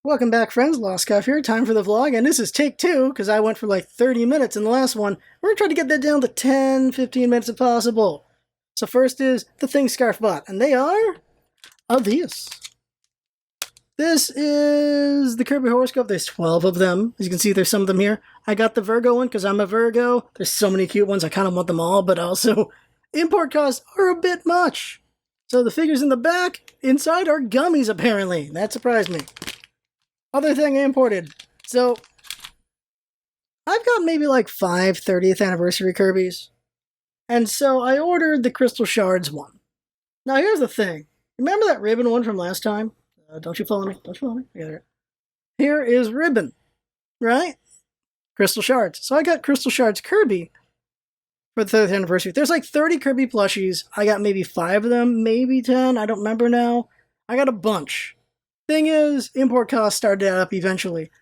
Welcome back, friends. Lost Scuff here. Time for the vlog, and this is take two, because I went for like 30 minutes in the last one. We're going to try to get that down to 10, 15 minutes if possible. So first is the things Scarf bought, and they are these. This is the Kirby horoscope. There's 12 of them. As you can see, there's some of them here. I got the Virgo one because I'm a Virgo. There's so many cute ones. I kind of want them all, but also import costs are a bit much. So the figures in the back, inside are gummies apparently. That surprised me. Other thing I imported. So I've got maybe like 5 30th anniversary Kirbys. And so I ordered the Crystal Shards one. Now here's the thing. Remember that ribbon one from last time? Don't you follow me? Don't you follow me? I got it. Here is ribbon, right? Crystal Shards. So I got Crystal Shards Kirby for the 30th anniversary. There's like 30 Kirby plushies. I got maybe 5 of them, maybe 10. I don't remember now. I got a bunch. Thing is, import costs started to add up eventually.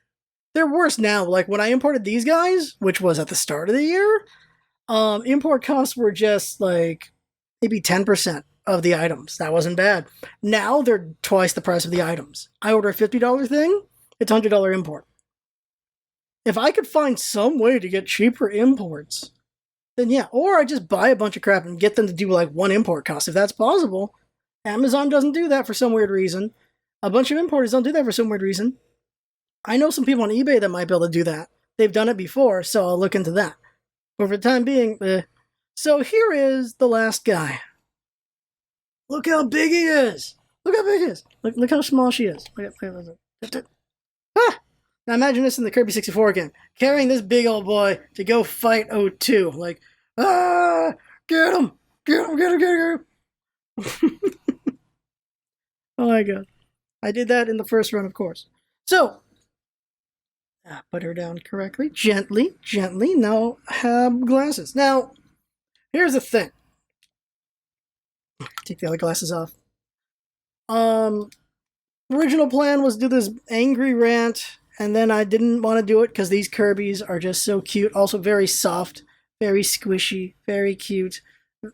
They're worse now. Like when I imported these guys, which was at the start of the year, import costs were just like maybe 10% of the items. That wasn't bad. Now they're twice the price of the items. I order a $50 thing, it's $100 import. If I could find some way to get cheaper imports, then yeah. Or I just buy a bunch of crap and get them to do like one import cost. If that's possible. Amazon doesn't do that for some weird reason. A bunch of importers don't do that for some weird reason. I know some people on eBay that might be able to do that. They've done it before, so I'll look into that. But for the time being, So here is the last guy. Look how big he is. Look how big he is. Look how small she is. Ah! Now imagine this in the Kirby 64 game. Carrying this big old boy to go fight O2. Like, get him! Get him, get him, get him! Oh my god. I did that in the first run, of course. So, put her down correctly. Gently, gently. Now, have glasses. Now, here's the thing. Take the other glasses off. Original plan was to do this angry rant, and then I didn't want to do it because these Kirbys are just so cute. Also very soft, very squishy, very cute.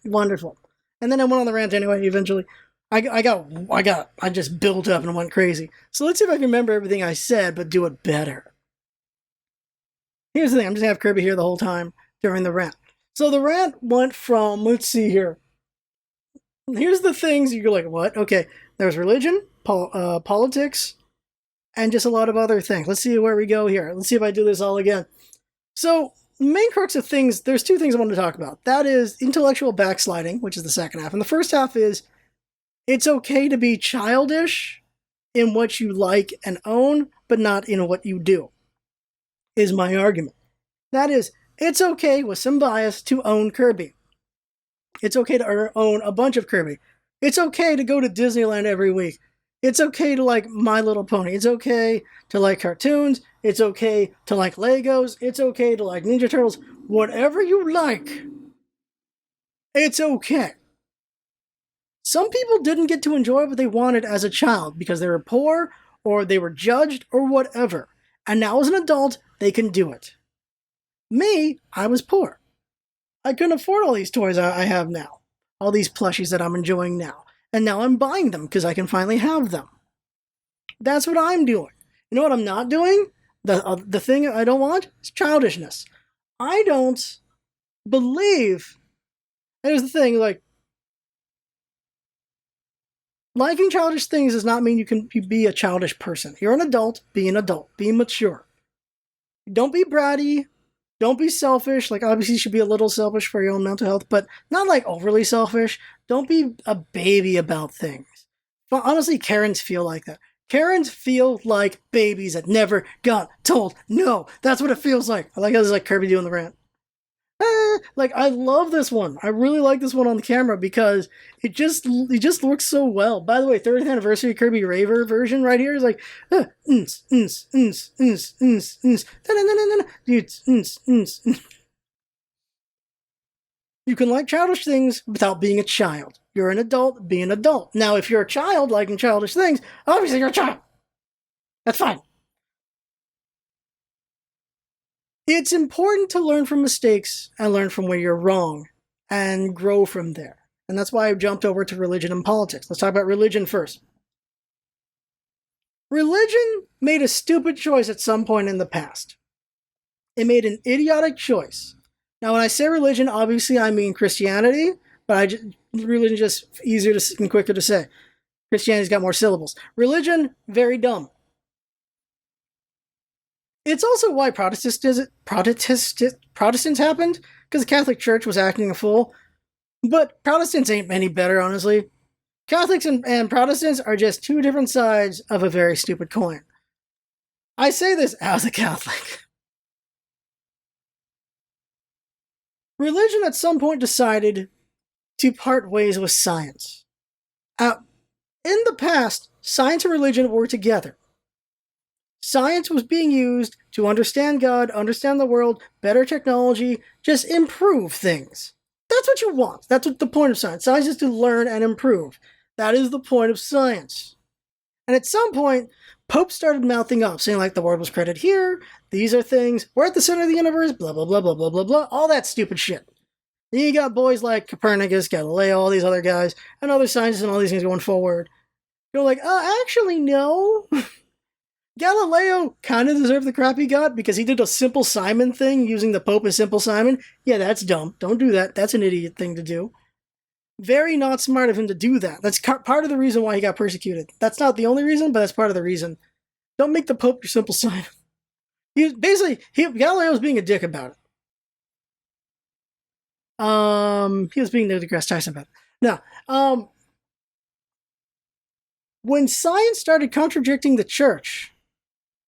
Wonderful. And then I went on the rant anyway, eventually. I just built up and went crazy. So let's see if I can remember everything I said, but do it better. Here's the thing, I'm just gonna have Kirby here the whole time during the rant. So the rant went from, let's see here. Here's the things you're like, what? Okay, there's religion, politics, and just a lot of other things. Let's see where we go here. Let's see if I do this all again. So, the main crux of things, there's 2 things I want to talk about. That is intellectual backsliding, which is the second half. And the first half is, it's okay to be childish in what you like and own, but not in what you do, is my argument. That is, it's okay with some bias to own Kirby. It's okay to own a bunch of Kirby. It's okay to go to Disneyland every week. It's okay to like My Little Pony. It's okay to like cartoons. It's okay to like Legos. It's okay to like Ninja Turtles. Whatever you like, it's okay. Some people didn't get to enjoy what they wanted as a child because they were poor or they were judged or whatever. And now as an adult, they can do it. Me, I was poor. I couldn't afford all these toys I have now. All these plushies that I'm enjoying now. And now I'm buying them because I can finally have them. That's what I'm doing. You know what I'm not doing? The thing I don't want is childishness. I don't believe... Here's the thing, like, liking childish things does not mean you can be a childish person. You're an adult, be an adult. Be mature. Don't be bratty. Don't be selfish. Like, obviously, you should be a little selfish for your own mental health, but not, like, overly selfish. Don't be a baby about things. But honestly, Karens feel like that. Karens feel like babies that never got told no. That's what it feels like. I like how it's like Kirby doing the rant. Like, I love this one. I really like this one on the camera because it just looks so well. By the way, 30th anniversary Kirby Raver version right here is like, You can like childish things without being a child. You're an adult, be an adult. Now, if you're a child liking childish things, obviously you're a child. That's fine. It's important to learn from mistakes and learn from where you're wrong and grow from there. And that's why I jumped over to religion and politics. Let's talk about religion first. Religion made a stupid choice at some point in the past. It made an idiotic choice. Now, when I say religion, obviously I mean Christianity, but religion is just easier and quicker to say. Christianity's got more syllables. Religion, very dumb. It's also why Protestants happened, because the Catholic Church was acting a fool. But Protestants ain't any better, honestly. Catholics and Protestants are just two different sides of a very stupid coin. I say this as a Catholic. Religion at some point decided to part ways with science. In the past, science and religion were together. Science was being used to understand God, understand the world, better technology, just improve things. That's what you want. That's what the point of science. Science is to learn and improve. That is the point of science. And at some point, Pope started mouthing up, saying like the world was created here, these are things, we're at the center of the universe, blah, blah, blah, blah, blah, blah, blah, all that stupid shit. Then you got boys like Copernicus, Galileo, all these other guys, and other scientists and all these things going forward. You're like, actually, no. Galileo kind of deserved the crap he got because he did a Simple Simon thing using the Pope as Simple Simon. Yeah, that's dumb. Don't do that. That's an idiot thing to do. Very not smart of him to do that. That's part of the reason why he got persecuted. That's not the only reason, but that's part of the reason. Don't make the Pope your Simple Simon. Galileo was being a dick about it. He was being Neil deGrasse Tyson about it. Now, when science started contradicting the church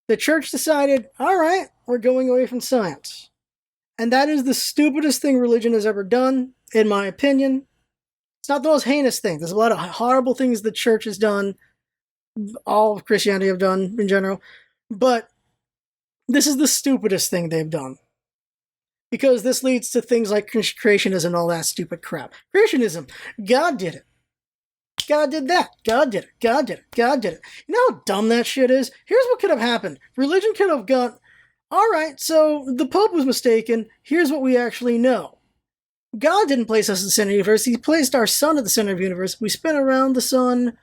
decided, all right, we're going away from science. And that is the stupidest thing religion has ever done, in my opinion. It's not the most heinous thing. There's a lot of horrible things the church has done, all of Christianity have done in general, but this is the stupidest thing they've done. Because this leads to things like creationism and all that stupid crap. Creationism, God did it. God did that. God did it. God did it. God did it. You know how dumb that shit is? Here's what could have happened. Religion could have gone, all right, so the Pope was mistaken. Here's what we actually know. God didn't place us at the center of the universe. He placed our sun at the center of the universe. We spin around the sun.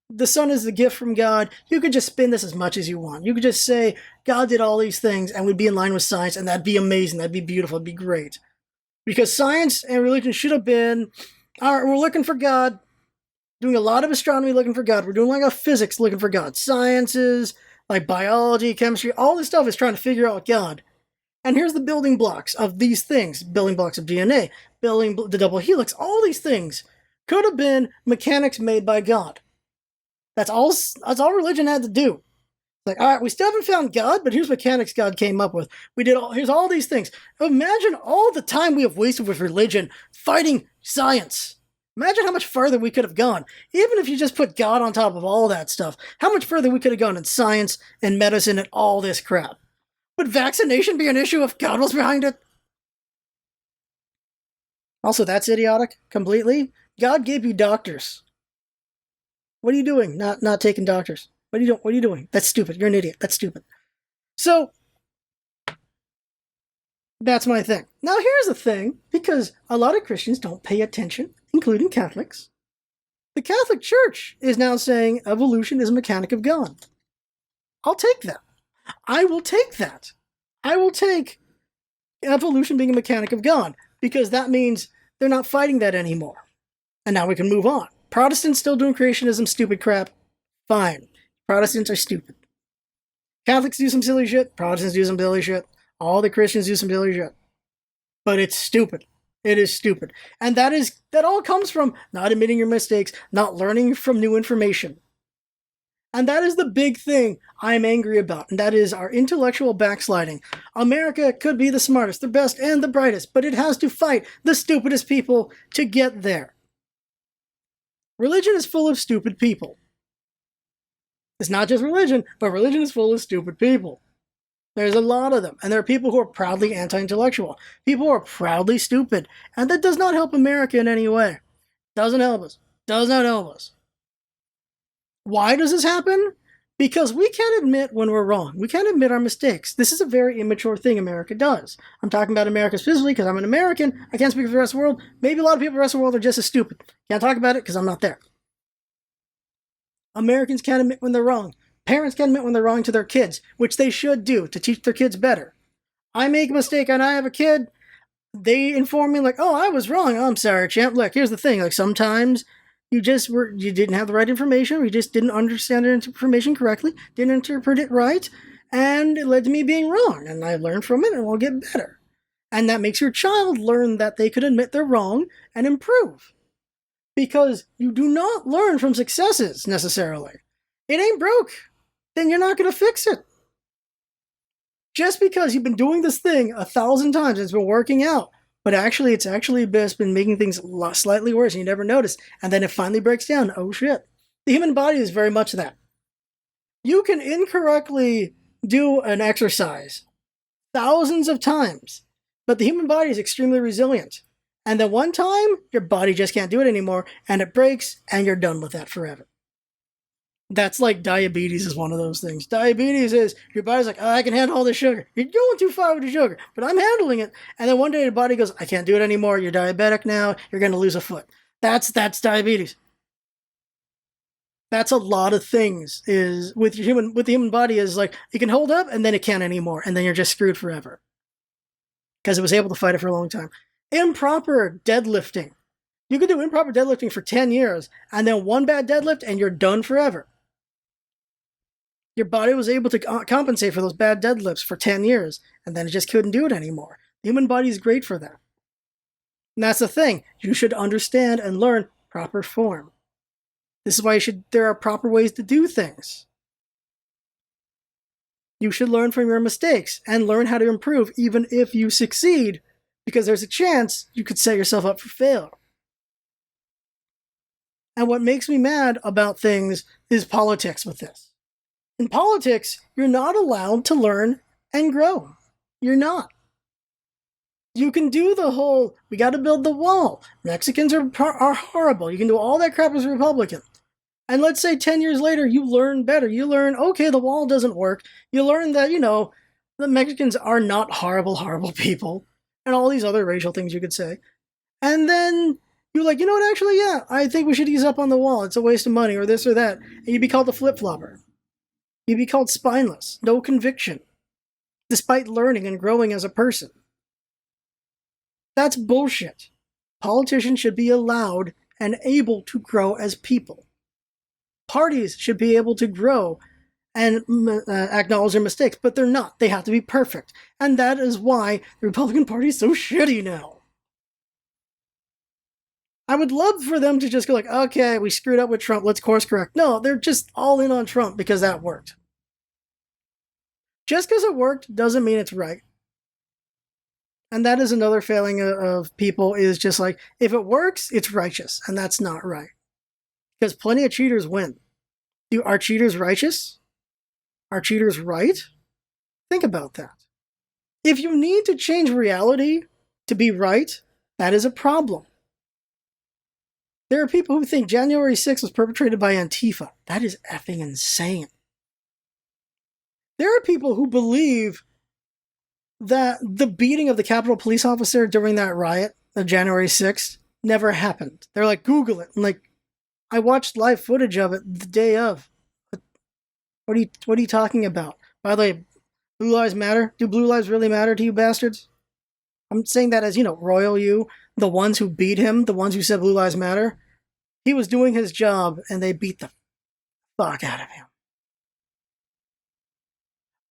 The sun is the gift from God. You could just spin this as much as you want. You could just say, God did all these things, and we'd be in line with science, and that'd be amazing. That'd be beautiful. It'd be great. Because science and religion should have been, all right, we're looking for God. Doing a lot of astronomy looking for God. We're doing like a physics looking for God. Sciences, like biology, chemistry, all this stuff is trying to figure out God. And here's the building blocks of these things. Building blocks of DNA, building the double helix, all these things could have been mechanics made by God. That's all religion had to do. Like, all right, we still haven't found God, but here's mechanics God came up with. Here's all these things. Imagine all the time we have wasted with religion fighting science. Imagine how much further we could have gone. Even if you just put God on top of all that stuff, how much further we could have gone in science and medicine and all this crap. Would vaccination be an issue if God was behind it? Also, that's idiotic, completely. God gave you doctors. What are you doing? Not taking doctors. What are you doing? That's stupid. You're an idiot. That's stupid. So, that's my thing. Now, here's the thing, because a lot of Christians don't pay attention, including Catholics. The Catholic Church is now saying evolution is a mechanic of God. I'll take that. I will take that. I will take evolution being a mechanic of God, because that means they're not fighting that anymore. And now we can move on. Protestants still doing creationism, stupid crap. Fine. Protestants are stupid. Catholics do some silly shit. Protestants do some silly shit. All the Christians do some silly shit. But it's stupid. It is stupid. And that all comes from not admitting your mistakes, not learning from new information. And that is the big thing I'm angry about, and that is our intellectual backsliding. America could be the smartest, the best, and the brightest, but it has to fight the stupidest people to get there. Religion is full of stupid people. It's not just religion, but religion is full of stupid people. There's a lot of them, and there are people who are proudly anti-intellectual. People who are proudly stupid, and that does not help America in any way. Doesn't help us. Does not help us. Why does this happen? Because we can't admit when we're wrong. We can't admit our mistakes. This is a very immature thing America does. I'm talking about America specifically because I'm an American. I can't speak for the rest of the world. Maybe a lot of people in the rest of the world are just as stupid. Can't talk about it because I'm not there. Americans can't admit when they're wrong. Parents can admit when they're wrong to their kids, which they should do to teach their kids better. I make a mistake and I have a kid, they inform me like, oh, I was wrong. Oh, I'm sorry, champ. Look, here's the thing. Like sometimes you didn't have the right information. Or you just didn't understand the information correctly, didn't interpret it right, and it led to me being wrong. And I learned from it and we'll get better. And that makes your child learn that they could admit they're wrong and improve. Because you do not learn from successes necessarily. It ain't broke. Then you're not going to fix it. Just because you've been doing this thing 1,000 times, it's been working out, but actually it's just been making things slightly worse and you never notice, and then it finally breaks down. Oh shit. The human body is very much that. You can incorrectly do an exercise thousands of times, but the human body is extremely resilient. And then one time, your body just can't do it anymore, and it breaks, and you're done with that forever. That's like diabetes is one of those things. Diabetes is your body's like, oh, I can handle all this sugar. You're going too far with the sugar, but I'm handling it. And then one day your body goes, I can't do it anymore. You're diabetic now. You're going to lose a foot. That's diabetes. That's a lot of things is with the human body is like, it can hold up and then it can't anymore. And then you're just screwed forever. Because it was able to fight it for a long time. Improper deadlifting. You could do improper deadlifting for 10 years and then one bad deadlift and you're done forever. Your body was able to compensate for those bad deadlifts for 10 years, and then it just couldn't do it anymore. The human body is great for that. And that's the thing. You should understand and learn proper form. This is why there are proper ways to do things. You should learn from your mistakes and learn how to improve even if you succeed, because there's a chance you could set yourself up for failure. And what makes me mad about things is politics with this. In politics, you're not allowed to learn and grow. You're not. You can do the whole, we got to build the wall. Mexicans are horrible. You can do all that crap as a Republican. And let's say 10 years later, you learn better. You learn, okay, the wall doesn't work. You learn that, the Mexicans are not horrible, horrible people. And all these other racial things you could say. And then you're like, you know what, actually, yeah, I think we should ease up on the wall. It's a waste of money or this or that. And you'd be called a flip-flopper. You'd be called spineless, no conviction, despite learning and growing as a person. That's bullshit. Politicians should be allowed and able to grow as people. Parties should be able to grow and acknowledge their mistakes, but they're not. They have to be perfect. And that is why the Republican Party is so shitty now. I would love for them to just go like, okay, we screwed up with Trump, let's course correct. No, they're just all in on Trump because that worked. Just because it worked doesn't mean it's right. And that is another failing of people is just like, if it works, it's righteous. And that's not right. Because plenty of cheaters win. Are cheaters righteous? Are cheaters right? Think about that. If you need to change reality to be right, that is a problem. There are people who think January 6th was perpetrated by Antifa. That is effing insane. There are people who believe that the beating of the Capitol police officer during that riot of January 6th never happened. They're like, Google it. I'm like, I watched live footage of it the day of. What are you talking about? By the way, Blue Lives Matter? Do blue lives really matter to you bastards? I'm saying that as, royal you, the ones who beat him, the ones who said Blue Lives Matter. He was doing his job, and they beat the fuck out of him.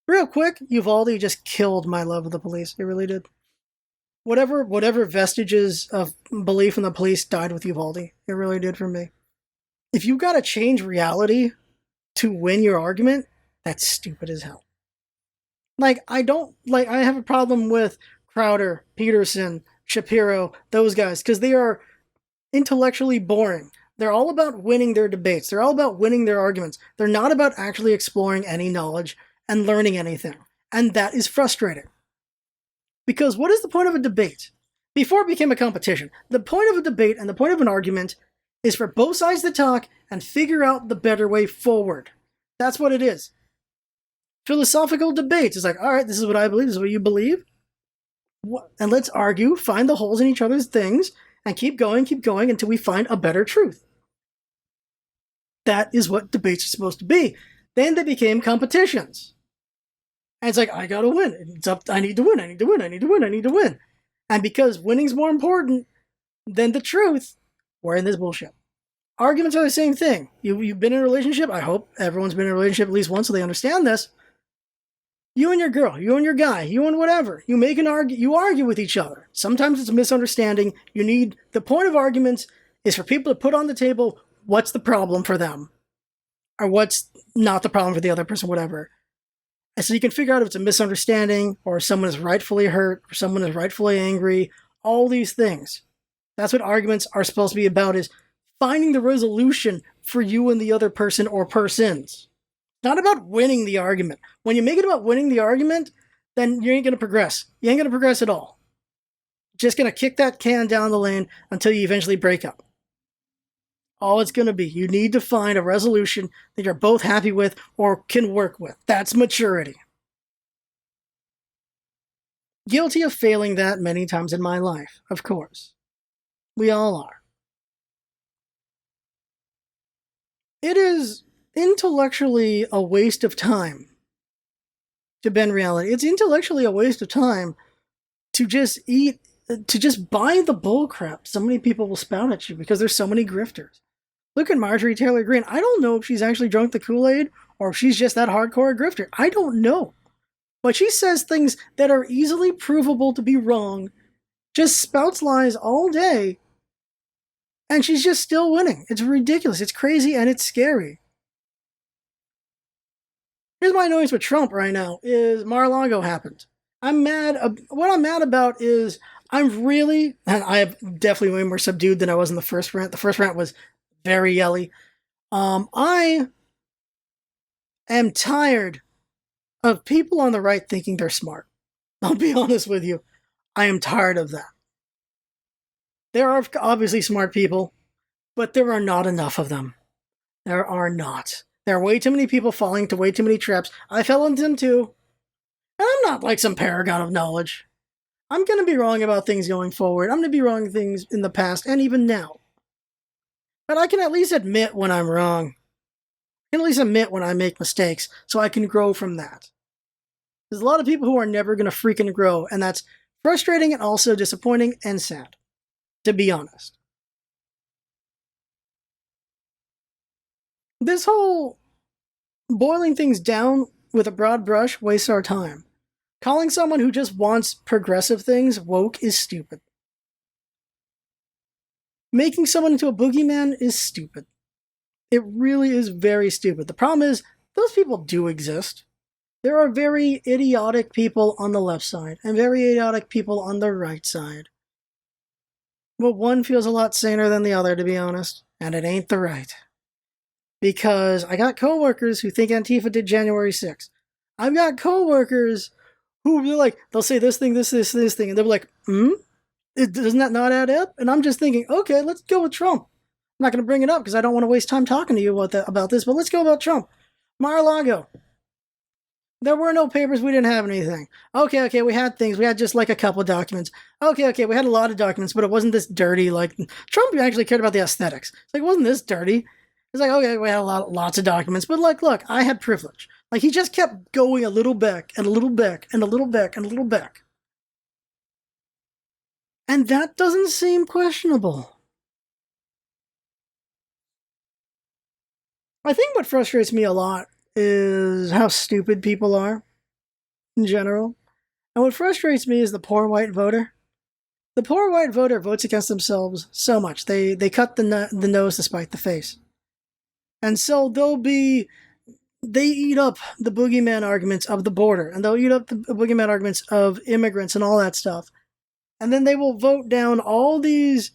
Real quick, Uvalde just killed my love of the police. It really did. Whatever vestiges of belief in the police died with Uvalde. It really did for me. If you gotta change reality to win your argument, that's stupid as hell. I have a problem with Crowder, Peterson, Shapiro, those guys, because they are intellectually boring. They're all about winning their debates. They're all about winning their arguments. They're not about actually exploring any knowledge and learning anything. And that is frustrating. Because what is the point of a debate? Before it became a competition, the point of a debate and the point of an argument is for both sides to talk and figure out the better way forward. That's what it is. Philosophical debates is like, all right, this is what I believe, this is what you believe. And let's argue, find the holes in each other's things, and keep going until we find a better truth. That is what debates are supposed to be. Then they became competitions. And it's like, I gotta win. I need to win, I need to win, I need to win, I need to win. And because winning's more important than the truth, we're in this bullshit. Arguments are the same thing. You've been in a relationship. I hope everyone's been in a relationship at least once so they understand this. You and your girl, you and your guy, you and whatever. You argue with each other. Sometimes it's a misunderstanding. The point of arguments is for people to put on the table what's the problem for them. Or what's not the problem for the other person, whatever. And so you can figure out if it's a misunderstanding, or someone is rightfully hurt, or someone is rightfully angry. All these things. That's what arguments are supposed to be about, is finding the resolution for you and the other person or persons. Not about winning the argument. When you make it about winning the argument, then you ain't going to progress. You ain't going to progress at all. Just going to kick that can down the lane until you eventually break up. All it's going to be. You need to find a resolution that you're both happy with or can work with. That's maturity. Guilty of failing that many times in my life, of course. We all are. It is intellectually a waste of time to bend reality. It's intellectually a waste of time to just buy the bullcrap so many people will spout at you because there's so many grifters. Look at Marjorie Taylor Greene. I don't know if she's actually drunk the Kool-Aid or if she's just that hardcore grifter. I don't know. But she says things that are easily provable to be wrong, just spouts lies all day, and she's just still winning. It's ridiculous. It's crazy, and it's scary. Here's my annoyance with Trump right now, is Mar-a-Lago happened. I'm mad. What I'm mad about is and I am definitely way more subdued than I was in the first rant. The first rant was very yelly. I am tired of people on the right thinking they're smart. I'll be honest with you. I am tired of that. There are obviously smart people, but there are not enough of them. There are not. There are way too many people falling into way too many traps. I fell into them too. And I'm not like some paragon of knowledge. I'm going to be wrong about things going forward. I'm going to be wrong things in the past and even now. But I can at least admit when I'm wrong. I can at least admit when I make mistakes so I can grow from that. There's a lot of people who are never going to freaking grow, and that's frustrating and also disappointing and sad, to be honest. This whole boiling things down with a broad brush wastes our time. Calling someone who just wants progressive things woke is stupid. Making someone into a boogeyman is stupid. It really is very stupid. The problem is, those people do exist. There are very idiotic people on the left side, and very idiotic people on the right side. But one feels a lot saner than the other, to be honest, and it ain't the right. Because I got coworkers who think Antifa did January 6th. I've got coworkers who be like, they'll say this thing, this thing, and they'll be like, doesn't that not add up? And I'm just thinking, okay, let's go with Trump. I'm not going to bring it up because I don't want to waste time talking to you about this, but let's go about Trump. Mar-a-Lago. There were no papers. We didn't have anything. Okay, we had things. We had just like a couple of documents. Okay, we had a lot of documents, but it wasn't this dirty. Like, Trump actually cared about the aesthetics. It's like, it wasn't this dirty. It's like, okay, we had lots of documents, but like, look, I had privilege. Like, he just kept going a little back and a little back and a little back and a little back. And that doesn't seem questionable. I think what frustrates me a lot is how stupid people are in general. And what frustrates me is the poor white voter. The poor white voter votes against themselves so much. They cut the nose to spite the face. And so they eat up the boogeyman arguments of the border, and they'll eat up the boogeyman arguments of immigrants and all that stuff. And then they will vote down all these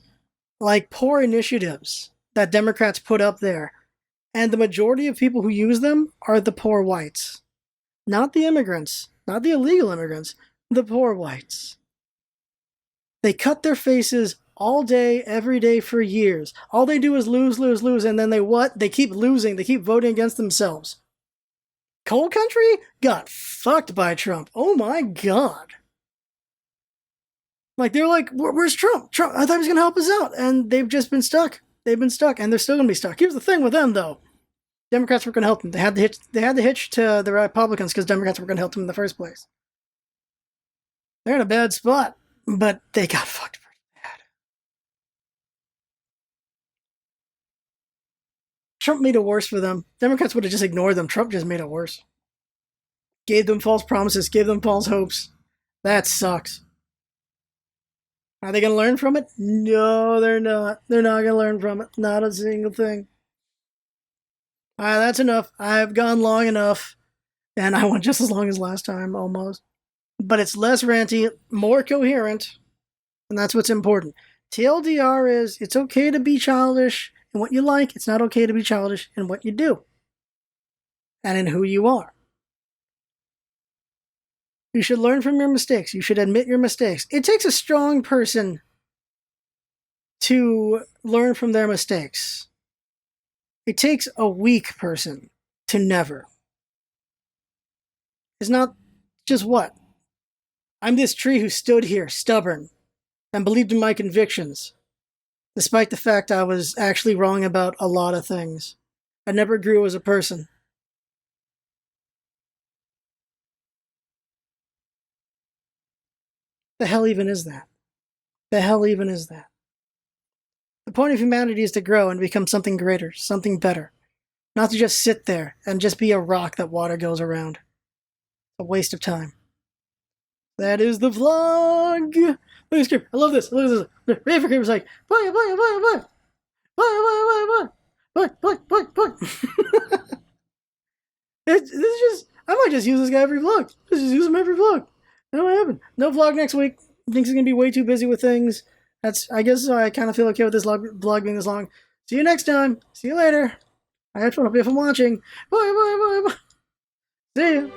like poor initiatives that Democrats put up there. And the majority of people who use them are the poor whites. Not the immigrants, not the illegal immigrants, the poor whites. They cut their faces all day, every day for years. All they do is lose, and then they keep losing. They keep voting against themselves. Coal country got fucked by Trump. Oh my god. Like, they're like, where's Trump? Trump, I thought he was going to help us out. And they've just been stuck. They've been stuck, and they're still going to be stuck. Here's the thing with them, though. Democrats were going to help them. They had the hitch to the Republicans because Democrats were going to help them in the first place. They're in a bad spot, but they got fucked pretty bad. Trump made it worse for them. Democrats would have just ignored them. Trump just made it worse. Gave them false promises, gave them false hopes. That sucks. Are they going to learn from it? No, they're not. They're not going to learn from it. Not a single thing. All right, that's enough. I've gone long enough, and I went just as long as last time, almost. But it's less ranty, more coherent, and that's what's important. TLDR is, it's okay to be childish in what you like. It's not okay to be childish in what you do and in who you are. You should learn from your mistakes. You should admit your mistakes. It takes a strong person to learn from their mistakes. It takes a weak person to never. It's not just what? I'm this tree who stood here, stubborn, and believed in my convictions, despite the fact I was actually wrong about a lot of things. I never grew as a person. The hell even is that? The hell even is that? The point of humanity is to grow and become something greater, something better. Not to just sit there and just be a rock that water goes around. A waste of time. That is the vlog! Look at this Kirby. I love this. Look at this. Ready for Kirby's like, boy. This is just, I might just use this guy every vlog. Just use him every vlog. That might happen. No vlog next week. Things are going to be way too busy with things. I guess I kind of feel okay with this vlog being this long. See you next time. See you later. I have to hope if I'm watching. Bye. See you.